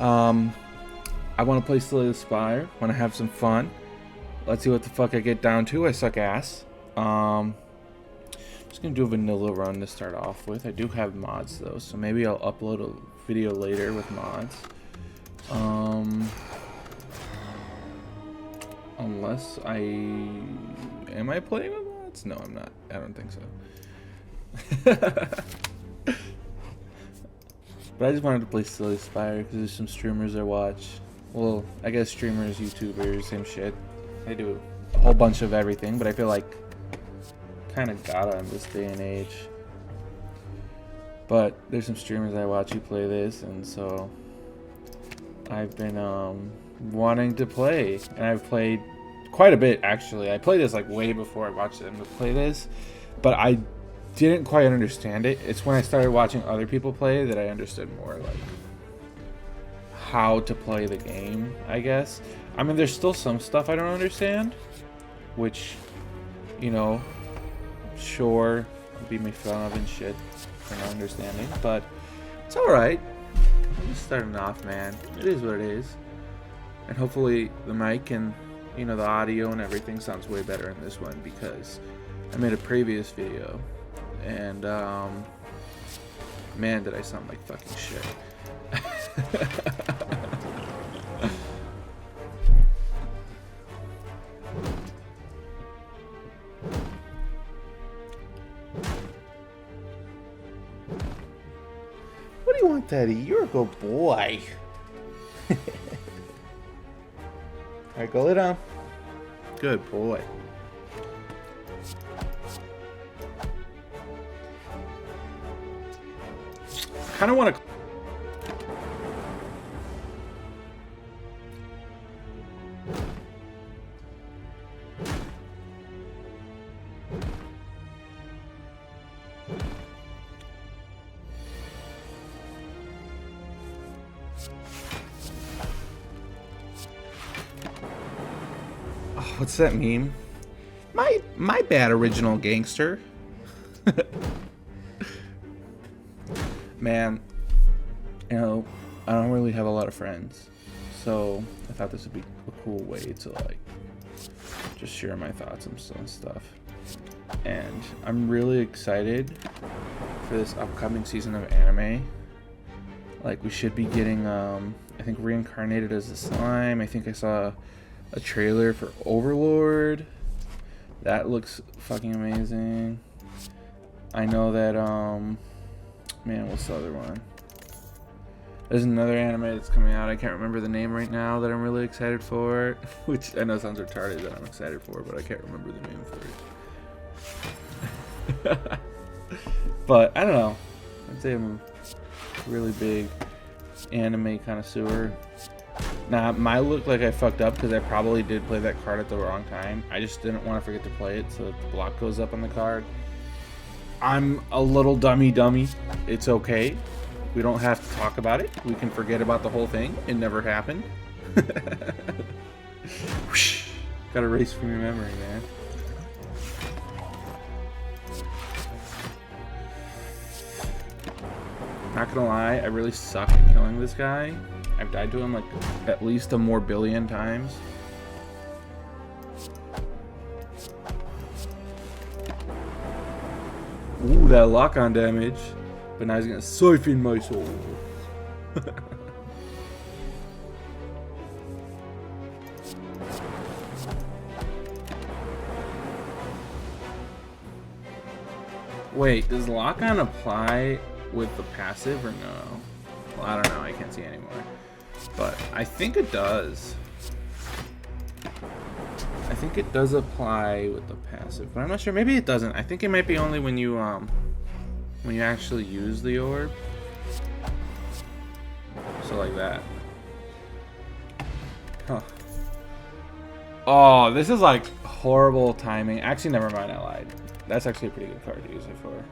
Um, I want to play Slay the Spire. Want to have some fun. Let's see what the fuck I get down to. I suck ass. Just gonna do a vanilla run to start off with. I do have mods though, so maybe I'll upload a video later with mods. Unless am I playing with mods? No, I'm not. I don't think so. But I just wanted to play Slay the Spire because there's some streamers I watch. Well, I guess streamers, YouTubers, same shit. They do a whole bunch of everything, but I feel like kind of gotta in this day and age. But there's some streamers I watch who play this, and so I've been wanting to play, and I've played quite a bit actually. I played this like way before I watched them to play this, but I didn't quite understand it. It's when I started watching other people play that I understood more like how to play the game, I guess. I mean, there's still some stuff I don't understand, which, you know, sure, I'll be made fun of and shit for not understanding, but it's alright. I'm just starting off, man. It is what it is. And hopefully the mic and, you know, the audio and everything sounds way better in this one because I made a previous video and, man, did I sound like fucking shit. What do you want, Teddy? You're a good boy. Alright, go lay down. Good boy. I kind of want to... What's that meme? My bad, original gangster. Man, you know, I don't really have a lot of friends, so I thought this would be a cool way to like just share my thoughts and stuff. And I'm really excited for this upcoming season of anime. Like, we should be getting I think reincarnated as a slime. I think I saw a trailer for Overlord. That looks fucking amazing. I know that man, what's the other one? There's another anime that's coming out. I can't remember the name right now that I'm really excited for. Which I know sounds retarded that I'm excited for, but I can't remember the name for it. But I don't know. I'd say I'm a really big anime connoisseur. Now, it might look like I fucked up because I probably did play that card at the wrong time. I just didn't want to forget to play it so that the block goes up on the card. I'm a little dummy. It's okay. We don't have to talk about it. We can forget about the whole thing. It never happened. Gotta erase from your memory, man. Not gonna lie, I really suck at killing this guy. I've died to him like at least a more billion times. Ooh, that lock-on damage. But now he's gonna siphon my soul. Wait, does lock-on apply with the passive or no? Well, I don't know. I can't see anymore. But I think it does. I think it does apply with the passive, but I'm not sure. Maybe it doesn't. I think it might be only when you actually use the orb. So like that. Huh. Oh, this is like horrible timing. Actually, never mind. I lied. That's actually a pretty good card to use it for.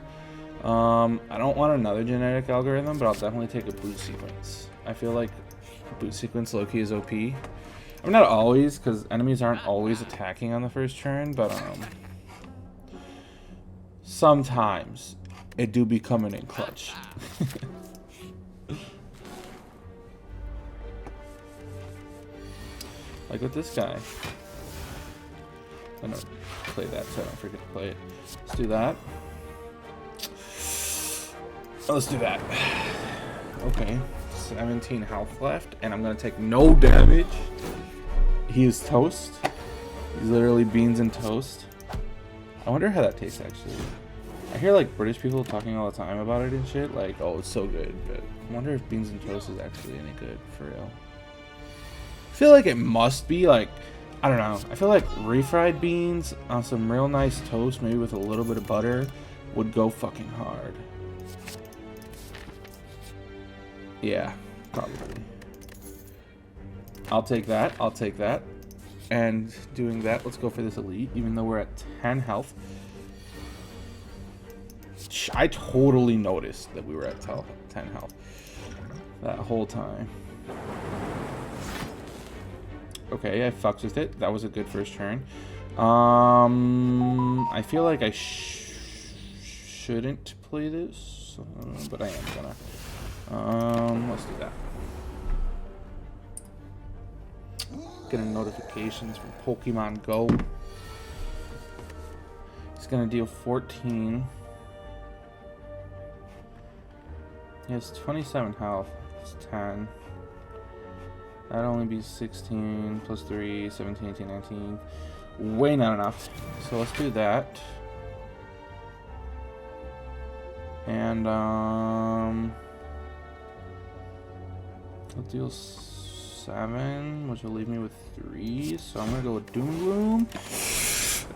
I don't want another genetic algorithm, but I'll definitely take a boot sequence. I feel like boot sequence low-key is OP. I mean, not always, because enemies aren't always attacking on the first turn, but sometimes it do be coming in clutch. Like with this guy. I'm gonna play that so I don't forget to play it. Let's do that. Oh, let's do that. Okay. 17 health left, and I'm gonna take no damage. He is toast. He's literally beans and toast. I wonder how that tastes actually. I hear like British people talking all the time about it and shit, like, oh, it's so good, but I wonder if beans and toast is actually any good for real. I feel like it must be, like, I don't know. I feel like refried beans on some real nice toast, maybe with a little bit of butter, would go fucking hard. Yeah, probably. I'll take that. I'll take that. And doing that, let's go for this elite, even though we're at 10 health. I totally noticed that we were at 10 health that whole time. Okay, I fucked with it. That was a good first turn. I feel like I shouldn't play this, but I am gonna. Let's do that. Getting notifications from Pokemon Go. He's gonna deal 14. He has 27 health. It's 10. That'd only be 16 plus 3, 17, 18, 19. Way not enough. So let's do that. And I'll deal 7, which will leave me with 3. So I'm gonna go with Doom Gloom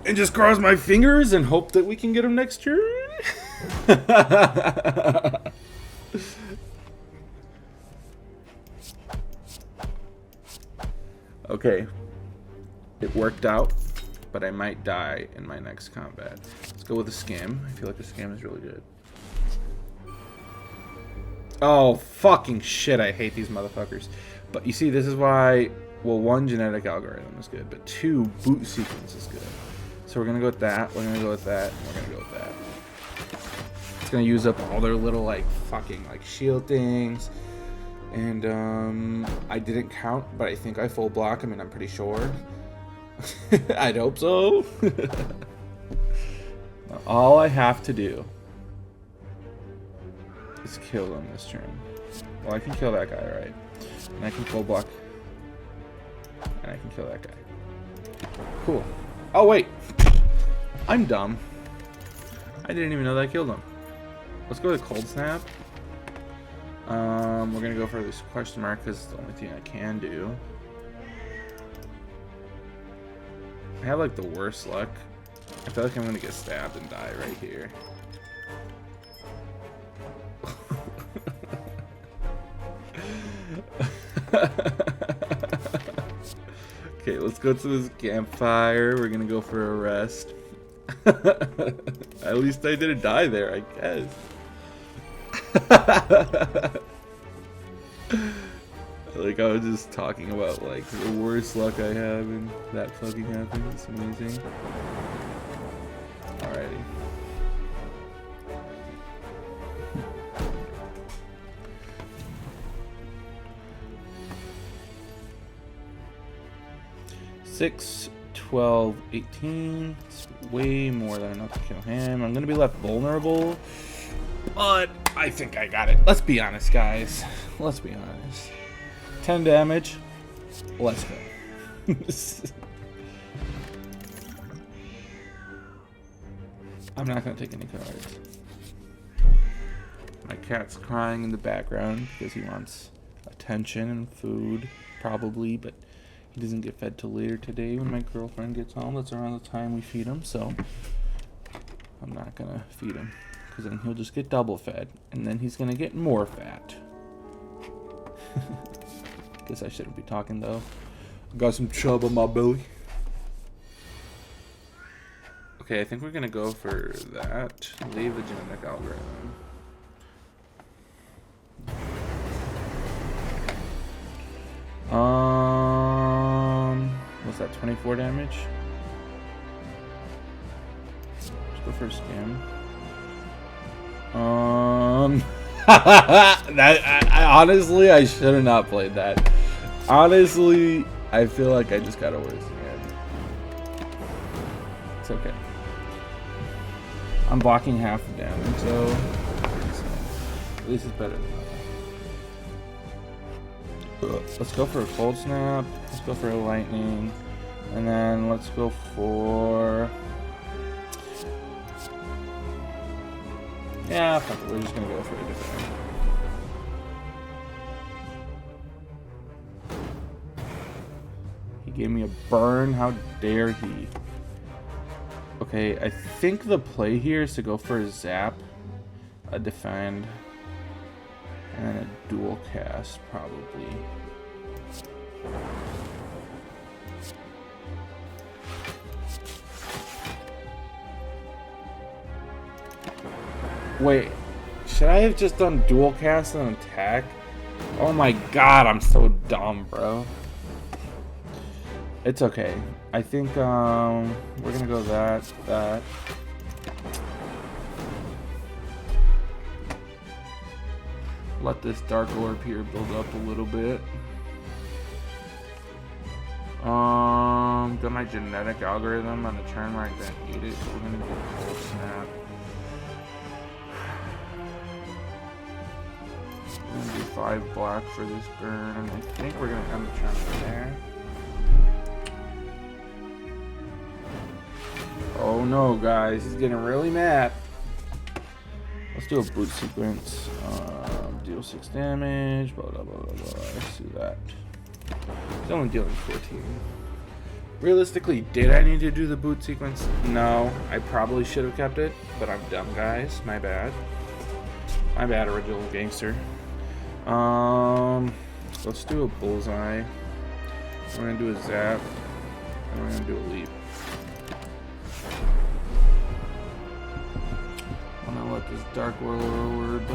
and just cross my fingers and hope that we can get him next turn. Okay, it worked out, but I might die in my next combat. Let's go with a Skim. I feel like the Skim is really good. Oh, fucking shit, I hate these motherfuckers. But you see, this is why, well, 1, genetic algorithm is good, but 2, boot sequence is good. So we're gonna go with that, we're gonna go with that, and we're gonna go with that. It's gonna use up all their little, like, fucking, like, shield things. And, I didn't count, but I think I full block him, and I'm pretty sure. I'd hope so. All I have to do is kill him this turn. Well, I can kill that guy, right? And I can full block. And I can kill that guy. Cool. Oh, wait. I'm dumb. I didn't even know that I killed him. Let's go to Cold Snap. We're gonna go for this question mark because it's the only thing I can do. I have like the worst luck. I feel like I'm gonna get stabbed and die right here. Okay, let's go to this campfire. We're gonna go for a rest. At least I didn't die there, I guess. Like, I was just talking about, like, the worst luck I have, and that fucking happened. It's amazing. Alrighty. Six, 12, 18. It's way more than enough to kill him. I'm gonna be left vulnerable, but I think I got it. Let's be honest, guys. Let's be honest. 10 damage. Let's go. I'm not gonna take any cards. My cat's crying in the background because he wants attention and food, probably, but he doesn't get fed till later today when my girlfriend gets home. That's around the time we feed him, so I'm not gonna feed him because then he'll just get double fed and then he's gonna get more fat. Guess I shouldn't be talking though. I got some chub on my belly. Okay, I think we're gonna go for that. Leave the genetic algorithm. What's that? 24 damage. Let's go for a Skim. That I honestly I should have not played that. Honestly, I feel like I just got a worse hand. It's okay. I'm blocking half the damage, so at least it's better than nothing. Let's go for a cold snap. Let's go for a lightning. And then let's go for... Yeah, fuck it. We're just gonna go for a different one. He gave me a burn. How dare he? Okay, I think the play here is to go for a zap, a defend, and then a dual cast, probably. Wait, should I have just done dual cast and attack? Oh my god, I'm so dumb, bro. It's okay. I think we're gonna go that. Let this dark orb here build up a little bit. Got my genetic algorithm on the turn where I don't need it, but we're gonna get a cold snap. We're gonna do 5 black for this burn, and I think we're gonna end the turn there. Oh no, guys, he's getting really mad. Let's do a boot sequence. Deal 6 damage, blah blah blah blah blah. Let's do that. He's only dealing 14. Realistically, did I need to do the boot sequence? No, I probably should have kept it, but I'm dumb, guys. My bad. My bad, original gangster. Let's do a bullseye. We're gonna do a zap, and we're gonna do a leap. I'm gonna let this dark orb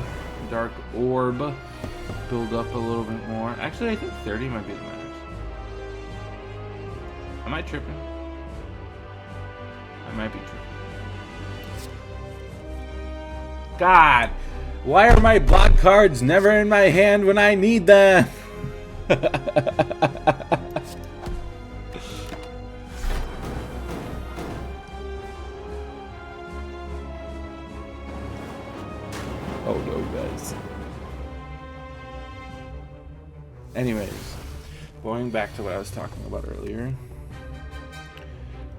build up a little bit more. Actually, I think 30 might be the max. Am I tripping? I might be tripping. God, why are my block cards never in my hand when I need them? Oh no, guys. Anyways, going back to what I was talking about earlier,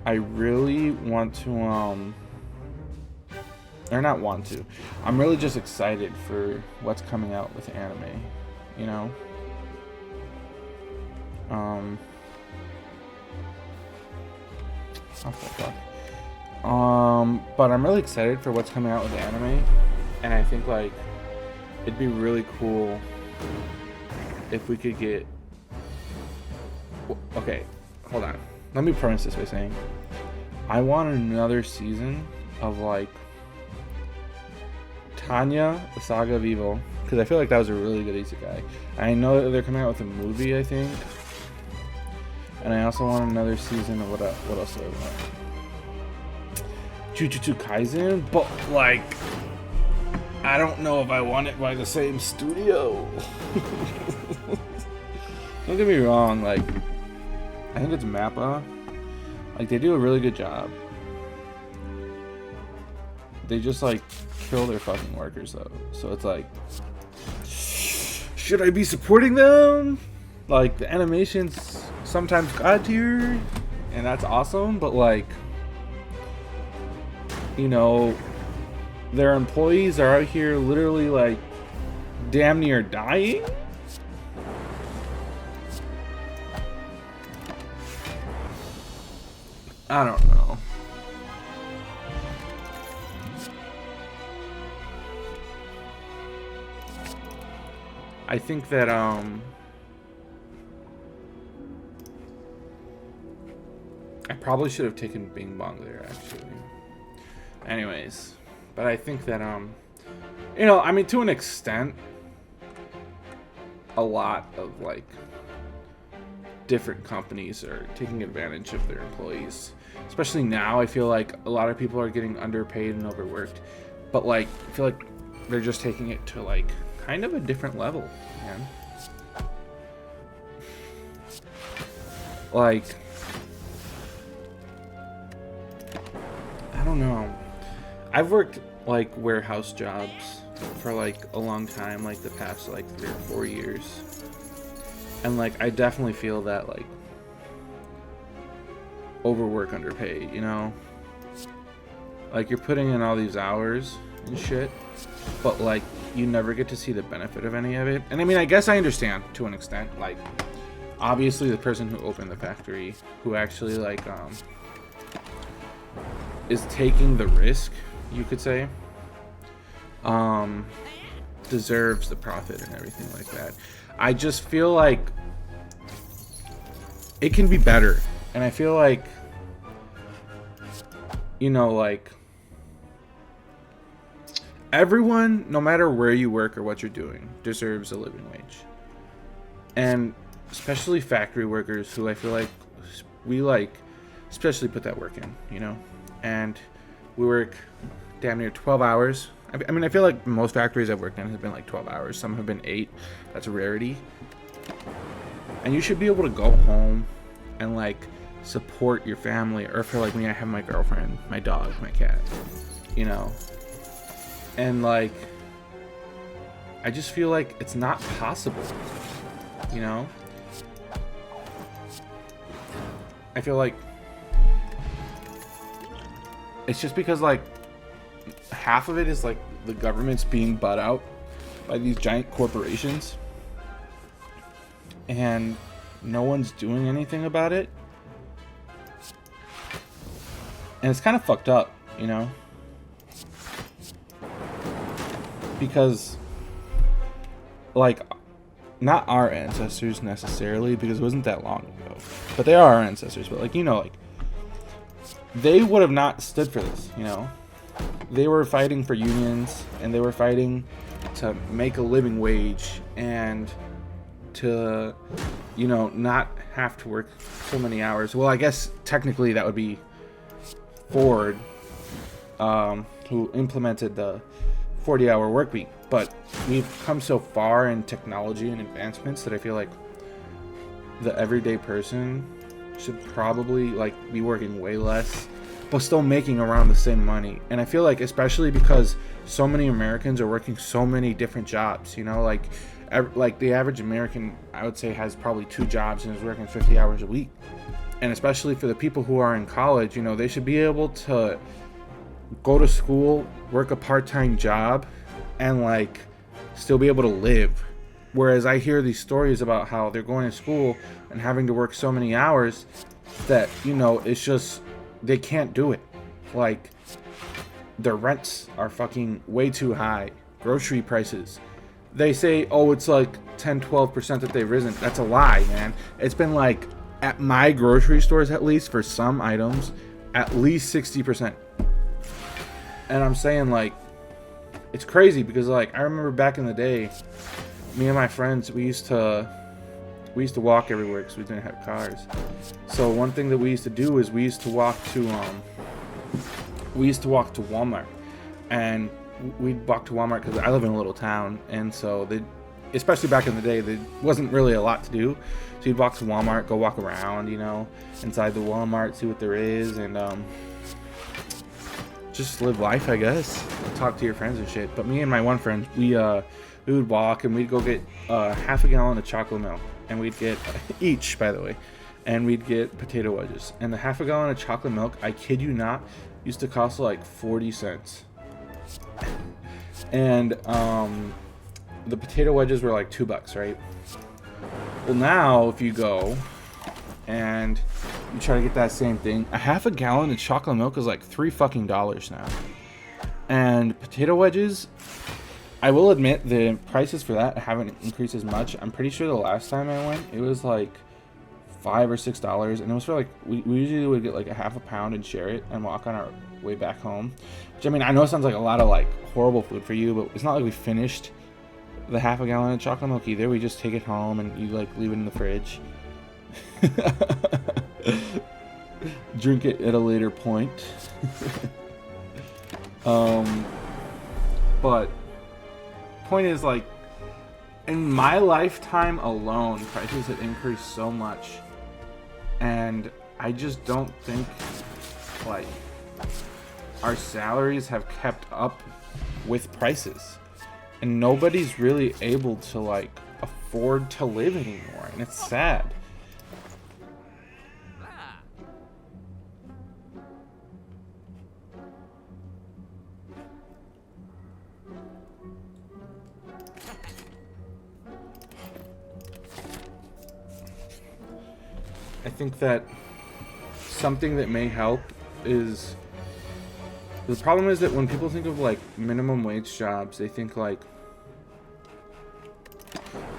I really want to, or not want to, I'm really just excited for what's coming out with anime, you know? Oh, fuck. But I'm really excited for what's coming out with anime, and I think, like, it'd be really cool if we could get... Okay, hold on. Let me premise this by saying, I want another season of, like, Tanya, the Saga of Evil, because I feel like that was a really good isekai. I know that they're coming out with a movie, I think, and I also want another season of what else do I want? Jujutsu Kaisen, but, like, I don't know if I want it by the same studio. Don't get me wrong, like, I think it's Mappa. Like, they do a really good job. They just, like, kill their fucking workers, though. So it's like, should I be supporting them? Like, the animation's sometimes god tier, and that's awesome, but, like, you know, their employees are out here literally, like, damn near dying. I don't know. I think that, I probably should have taken Bing Bong there, actually. Anyways, but I think that, you know, I mean, to an extent, a lot of, like, different companies are taking advantage of their employees. Especially now, I feel like a lot of people are getting underpaid and overworked. But, like, I feel like they're just taking it to, like, kind of a different level, man. like, I don't know. I've worked like warehouse jobs for like a long time, like the past like 3 or 4 years. And like I definitely feel that like overwork, underpay, you know? Like you're putting in all these hours and shit, but like you never get to see the benefit of any of it. And I mean, I guess I understand to an extent. Like obviously the person who opened the factory, who actually like is taking the risk, you could say, deserves the profit and everything like that. I just feel like it can be better. And I feel like, you know, like everyone, no matter where you work or what you're doing, deserves a living wage. And especially factory workers, who I feel like we like especially put that work in, you know? And we work damn near 12 hours. I mean, I feel like most factories I've worked in have been like 12 hours. Some have been 8. That's a rarity. And you should be able to go home and like support your family, or for like me, I have my girlfriend, my dog, my cat, you know? And like, I just feel like it's not possible, you know? I feel like it's just because like half of it is like the government's being bought out by these giant corporations and no one's doing anything about it. And it's kind of fucked up, you know? Because like not our ancestors necessarily, because it wasn't that long ago, but they are our ancestors, but like, you know, like they would have not stood for this, you know? They were fighting for unions, and they were fighting to make a living wage and to, you know, not have to work so many hours. Well, I guess technically that would be Ford, who implemented the 40-hour work week. But we've come so far in technology and advancements that I feel like the everyday person should probably like be working way less, but still making around the same money. And I feel like, especially because so many Americans are working so many different jobs, you know, like the average American, I would say, has probably 2 jobs and is working 50 hours a week. And especially for the people who are in college, you know, they should be able to go to school, work a part-time job, and like still be able to live. Whereas I hear these stories about how they're going to school and having to work so many hours that, you know, it's just, they can't do it. Like, their rents are fucking way too high. Grocery prices. They say, oh, it's like 10-12% that they've risen. That's a lie, man. It's been like, at my grocery stores at least, for some items, at least 60%. And I'm saying, like, it's crazy because, like, I remember back in the day, me and my friends, we used to walk everywhere because we didn't have cars. So one thing that we used to do is we used to walk to Walmart, and we'd walk to Walmart because I live in a little town, and so especially back in the day, there wasn't really a lot to do. So you'd walk to Walmart, go walk around, you know, inside the Walmart, see what there is, and just live life, I guess. Talk to your friends and shit. But me and my one friend, we would walk and we'd go get half a gallon of chocolate milk, and we'd get each, by the way, and we'd get potato wedges. And the half a gallon of chocolate milk, I kid you not, used to cost like 40 cents. And the potato wedges were like $2, right? Well, now if you go and you try to get that same thing, a half a gallon of chocolate milk is like $3 now. And potato wedges, I will admit the prices for that haven't increased as much. I'm pretty sure the last time I went, it was like $5 or $6, and it was for like, we usually would get like a half a pound and share it and walk on our way back home. Which, I mean, I know it sounds like a lot of like horrible food for you, but it's not like we finished the half a gallon of chocolate milk either. We just take it home and you like leave it in the fridge. Drink it at a later point. But point is, like, in my lifetime alone, prices have increased so much And I just don't think, like, our salaries have kept up with prices. And nobody's really able to, like, afford to live anymore. And it's sad. I think that something that may help is, the problem is that when people think of like minimum wage jobs, they think like,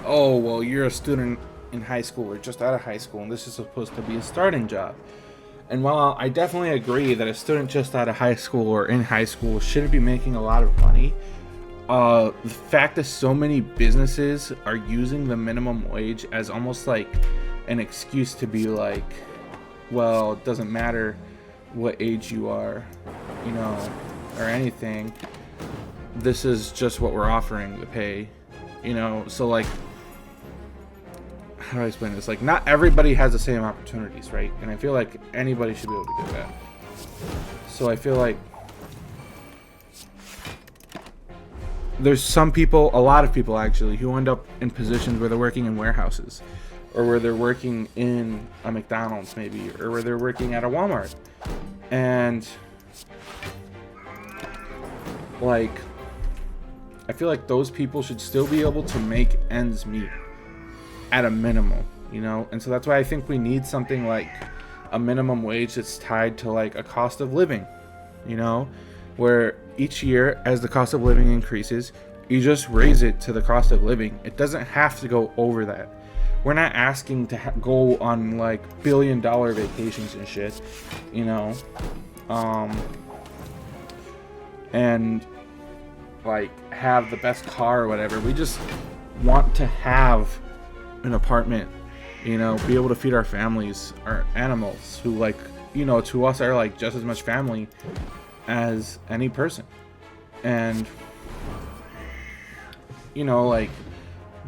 oh, well, you're a student in high school or just out of high school and this is supposed to be a starting job. And while I definitely agree that a student just out of high school or in high school shouldn't be making a lot of money, the fact that so many businesses are using the minimum wage as almost like an excuse to be like, well, it doesn't matter what age you are, you know, or anything. This is just what we're offering to pay, you know. So like, how do I explain this? Like, not everybody has the same opportunities, right? And I feel like anybody should be able to get that. So I feel like there's some people, a lot of people actually, who end up in positions where they're working in warehouses, or where they're working in a McDonald's maybe, or where they're working at a Walmart. And like, I feel like those people should still be able to make ends meet at a minimum, you know? And so that's why I think we need something like a minimum wage that's tied to like a cost of living, you know, where each year as the cost of living increases, you just raise it to the cost of living. It doesn't have to go over that. We're not asking to go on like $1 billion vacations and shit, you know, and like have the best car or whatever. We just want to have an apartment, you know, be able to feed our families, our animals, who like, you know, to us are like just as much family as any person. And, you know, like,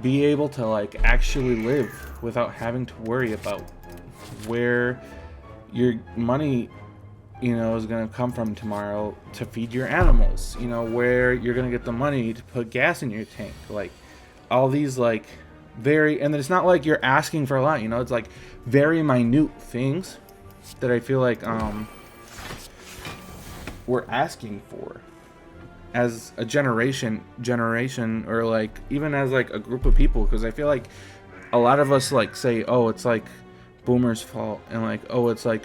be able to like actually live without having to worry about where your money, you know, is going to come from tomorrow to feed your animals, you know, where you're going to get the money to put gas in your tank, like all these like very, and it's not like you're asking for a lot, you know, it's like very minute things that I feel like we're asking for as a generation, or like even as like a group of people, because I feel like a lot of us like say, oh, it's like boomers' fault, and like, oh, it's like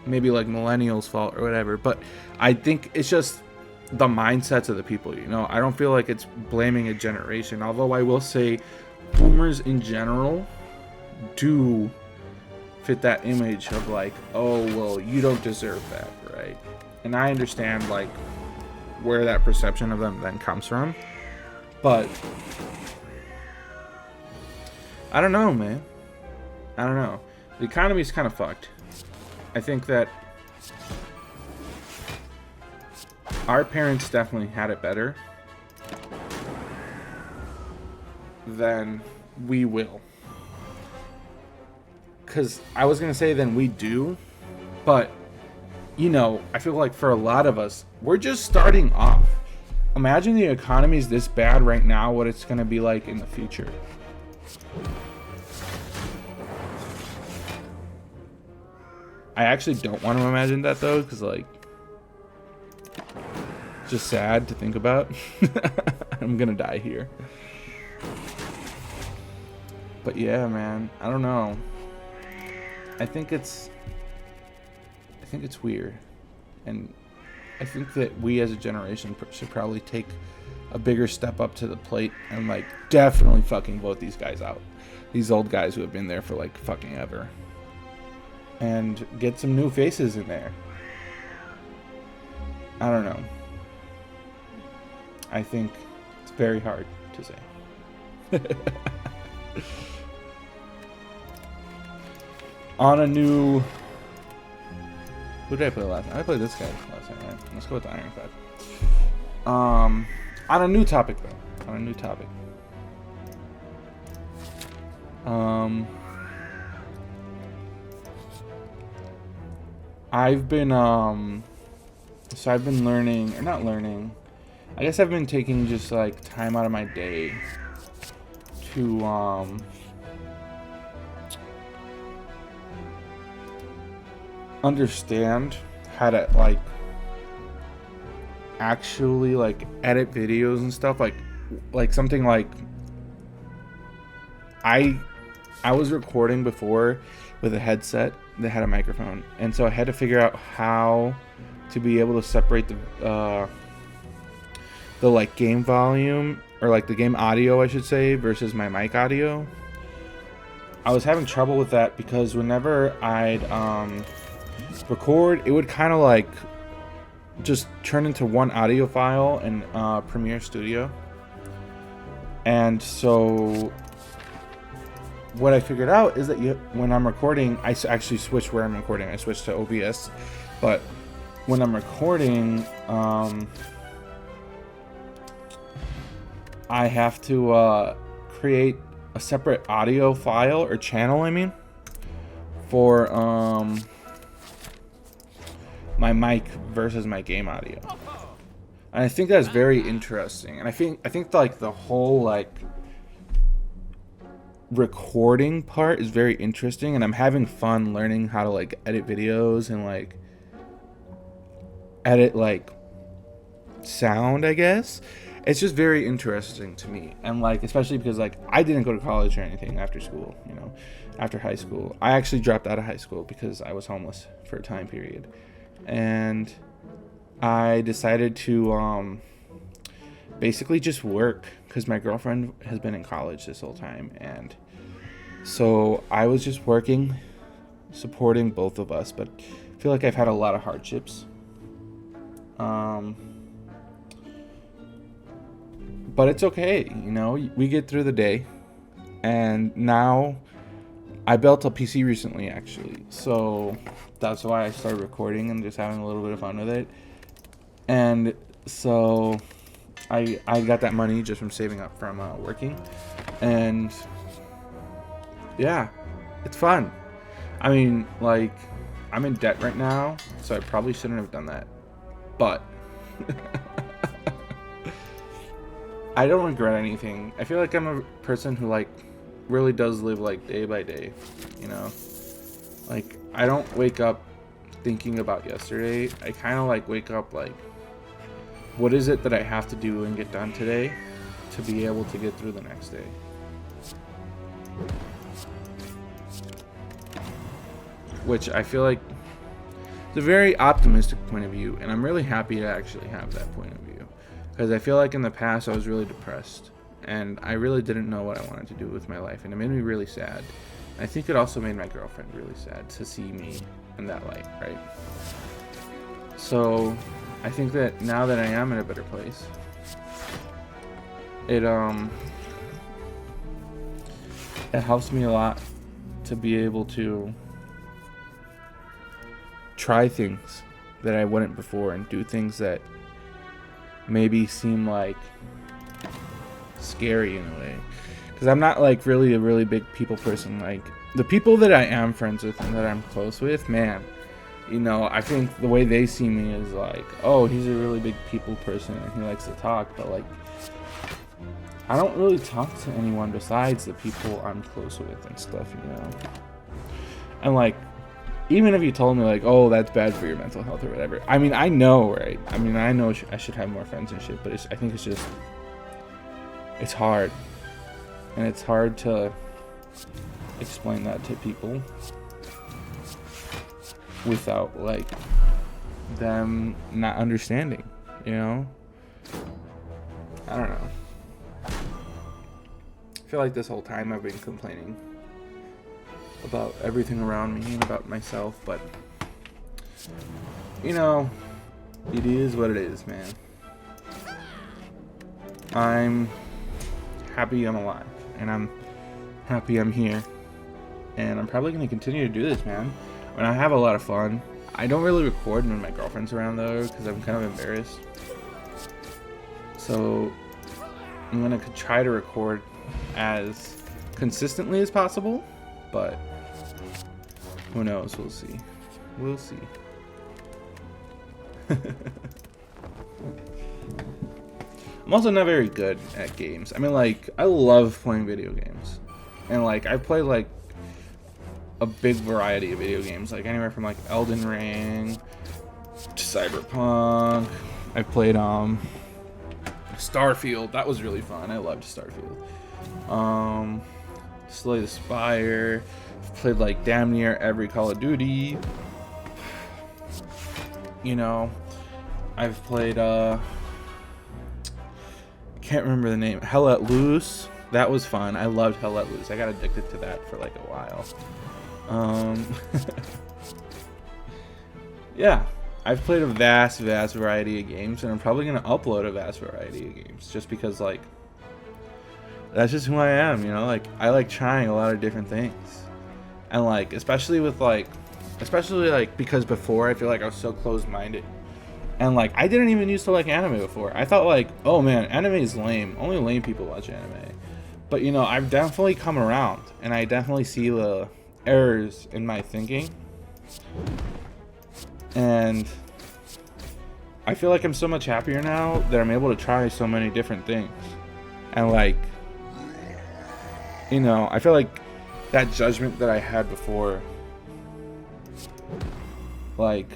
maybe like millennials' fault or whatever. But I think it's just the mindsets of the people, you know. I don't feel like it's blaming a generation, although I will say boomers in general do fit that image of like, oh, well, you don't deserve that, right? And I understand like where that perception of them then comes from, but I don't know, man. I don't know. The economy's kind of fucked. I think that our parents definitely had it better than we will. Because I was going to say than we do, but, you know, I feel like for a lot of us, we're just starting off. Imagine the economy's this bad right now, what it's going to be like in the future. I actually don't want to imagine that, though, because, like, it's just sad to think about. I'm going to die here. But, yeah, man, I don't know. I think it's weird. And I think that we as a generation should probably take a bigger step up to the plate and, like, definitely fucking vote these guys out. These old guys who have been there for, like, fucking ever. And get some new faces in there. I don't know. I think it's very hard to say. On a new... Who did I play last night? I played this guy last night, right? Let's go with the Ironclad. On a new topic, though. On a new topic. I've been so I've been learning, or not learning, I guess I've been taking just like time out of my day to understand how to like actually like edit videos and stuff, like something like I was recording before with a headset that had a microphone, and so I had to figure out how to be able to separate the like game volume, or like the game audio I should say, versus my mic audio. I was having trouble with that because whenever I'd record, it would kind of like just turn into one audio file in Premiere Studio. And so what I figured out is that when I'm recording, I actually switch where I'm recording. I switch to OBS, but when I'm recording, I have to create a separate audio file, or channel, I mean, for my mic versus my game audio. And I think that's very interesting. And I think like the whole like recording part is very interesting, and I'm having fun learning how to like edit videos and like edit like sound, I guess. It's just very interesting to me. And like, especially because like I didn't go to college or anything after school, you know, after high school. I actually dropped out of high school because I was homeless for a time period. And I decided to basically just work because my girlfriend has been in college this whole time, and so I was just working, supporting both of us. But I feel like I've had a lot of hardships, but it's okay, you know, we get through the day. And now I built a PC recently, actually, so that's why I started recording and just having a little bit of fun with it. And so I got that money just from saving up from working, and yeah, it's fun. I mean, like, I'm in debt right now, so I probably shouldn't have done that, but I don't regret anything. I feel like I'm a person who like really does live like day by day, you know, like I don't wake up thinking about yesterday. I kind of like wake up like, what is it that I have to do and get done today to be able to get through the next day? Which I feel like is a very optimistic point of view, and I'm really happy to actually have that point of view, because I feel like in the past I was really depressed and I really didn't know what I wanted to do with my life, and it made me really sad. I think it also made my girlfriend really sad to see me in that light, right? So I think that now that I am in a better place, it helps me a lot to be able to try things that I wouldn't before, and do things that maybe seem like scary in a way, because I'm not like really a really big people person. Like the people that I am friends with and that I'm close with, man, you know, I think the way they see me is like, oh, he's a really big people person and he likes to talk, but like I don't really talk to anyone besides the people I'm close with and stuff, you know. And like, even if you told me like, oh, that's bad for your mental health or whatever, I mean, I know, right? I mean, I know I should have more friends and shit, but I think it's just, it's hard. And it's hard to explain that to people without like them not understanding, you know? I don't know. I feel like this whole time I've been complaining about everything around me and about myself, but you know, it is what it is, man. I'm happy I'm alive, and I'm happy I'm here, and I'm probably going to continue to do this, man. I mean, I have a lot of fun. I don't really record when my girlfriend's around though, because I'm kind of embarrassed. So I'm going to try to record as consistently as possible, but who knows? We'll see. I'm also not very good at games. I mean, like, I love playing video games. And, like, I play, like, a big variety of video games. Like, anywhere from, like, Elden Ring to Cyberpunk. I played, Starfield. That was really fun. I loved Starfield. Slay the Spire. I've played, like, damn near every Call of Duty. You know, I've played, can't remember the name. Hell Let Loose. That was fun. I loved Hell Let Loose. I got addicted to that for like a while. Yeah, I've played a vast variety of games, and I'm probably gonna upload a vast variety of games just because, like, that's just who I am. You know, like, I like trying a lot of different things, and like especially because before I feel like I was so closed-minded. And, like, I didn't even used to like anime before. I thought, like, oh, man, anime is lame. Only lame people watch anime. But, you know, I've definitely come around. And I definitely see the errors in my thinking. And I feel like I'm so much happier now that I'm able to try so many different things. And, like, you know, I feel like that judgment that I had before, like,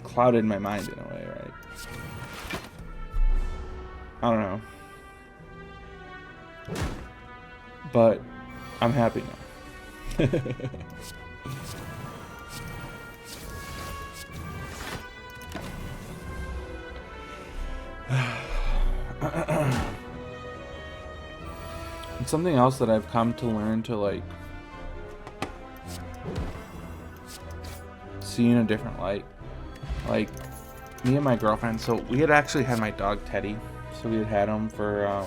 clouded my mind in a way, right? I don't know. But I'm happy now. And something else that I've come to learn to, like, see in a different light. Like, me and my girlfriend, so we had actually had my dog Teddy. So we had him for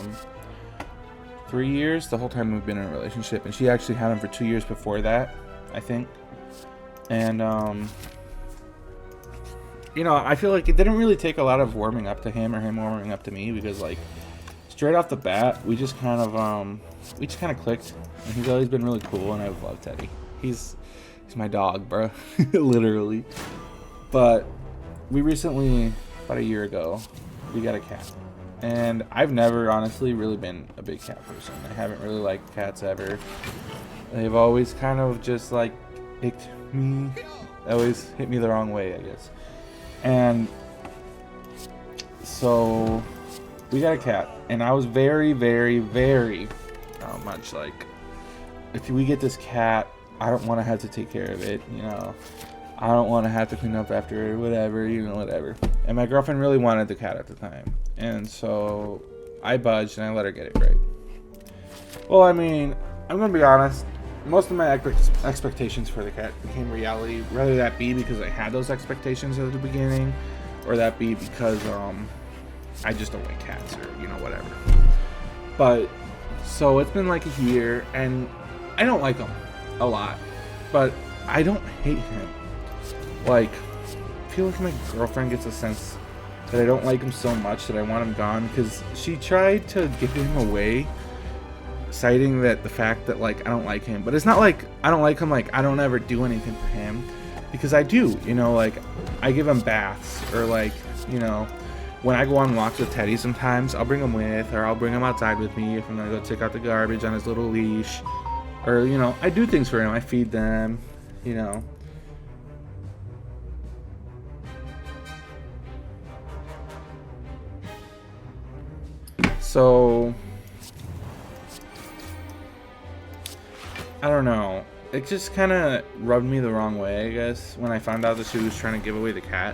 3 years, the whole time we've been in a relationship. And she actually had him for 2 years before that, I think. And, you know, I feel like it didn't really take a lot of warming up to him or him warming up to me, because, like, straight off the bat, we just kind of clicked. And he's always been really cool, and I've loved Teddy. He's my dog, bro. Literally. But we recently, about a year ago, we got a cat. And I've never, honestly, really been a big cat person. I haven't really liked cats ever. They've always kind of just, like, icked me. They always hit me the wrong way, I guess. And so we got a cat. And I was very much like, if we get this cat, I don't want to have to take care of it, you know. I don't want to have to clean up after it, whatever, you know, whatever. And my girlfriend really wanted the cat at the time. And so I budged and I let her get it, right? Well, I mean, I'm going to be honest. Most of my expectations for the cat became reality. Whether that be because I had those expectations at the beginning, or that be because I just don't like cats, or, you know, whatever. But, so it's been like a year, and I don't like him a lot. But I don't hate him. Like, I feel like my girlfriend gets a sense that I don't like him so much that I want him gone, because she tried to give him away, citing that the fact that, like, I don't like him. But it's not like I don't like him, like, I don't ever do anything for him, because I do, you know, like, I give him baths, or, like, you know, when I go on walks with Teddy sometimes, I'll bring him with, or I'll bring him outside with me if I'm gonna go take out the garbage on his little leash, or, you know, I do things for him. I feed them, you know. So, I don't know. It just kind of rubbed me the wrong way, I guess, when I found out that she was trying to give away the cat.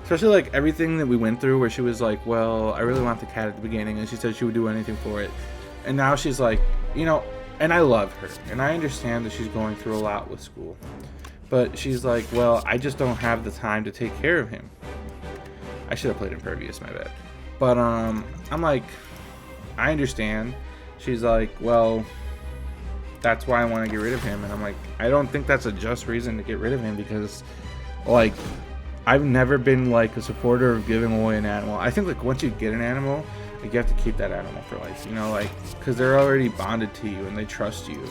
Especially, like, everything that we went through, where she was like, well, I really want the cat at the beginning, and she said she would do anything for it. And now she's like, you know, and I love her, and I understand that she's going through a lot with school. But she's like, well, I just don't have the time to take care of him. I should have played Impervious, my bad. But, I'm like, I understand. She's like, well, that's why I want to get rid of him. And I'm like, I don't think that's a just reason to get rid of him, because, like, I've never been, like, a supporter of giving away an animal. I think, like, once you get an animal, like, you have to keep that animal for life, you know, like, because they're already bonded to you and they trust you.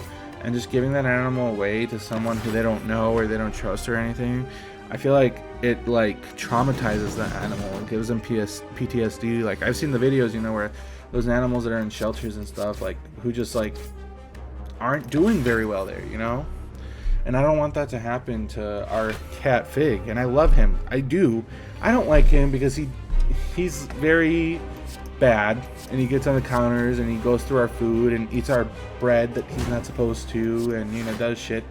And just giving that animal away to someone who they don't know or they don't trust or anything, I feel like it like traumatizes the animal. It gives them PTSD. Like I've seen the videos, you know, where those animals that are in shelters and stuff, like who just like aren't doing very well there, you know. And I don't want that to happen to our cat Fig. And I love him. I do. I don't like him because he's very bad, and he gets on the counters and he goes through our food and eats our bread that he's not supposed to, and you know, does shit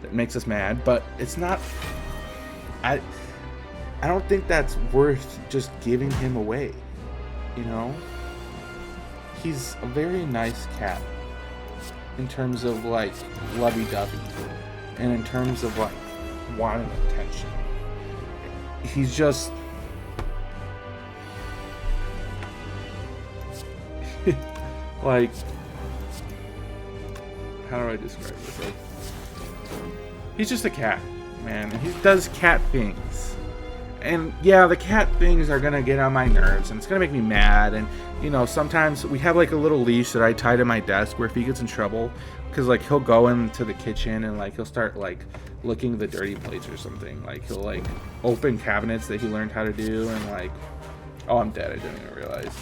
that makes us mad. But it's not. I don't think that's worth just giving him away. You know. He's a very nice cat in terms of like lovey-dovey, and in terms of like wanting attention. He's just like, how do I describe this? Like, he's just a cat, man. He does cat things. And yeah, the cat things are gonna get on my nerves, and it's gonna make me mad. And you know, sometimes we have like a little leash that I tie to my desk where if he gets in trouble, because like he'll go into the kitchen and like he'll start like licking the dirty plates or something. Like he'll like open cabinets that he learned how to do, and like, oh, I'm dead. I didn't even realize.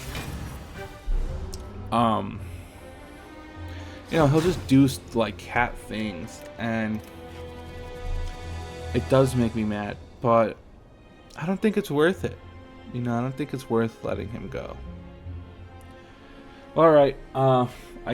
You know, he'll just do like cat things, and it does make me mad, but I don't think it's worth it. You know, I don't think it's worth letting him go. All right.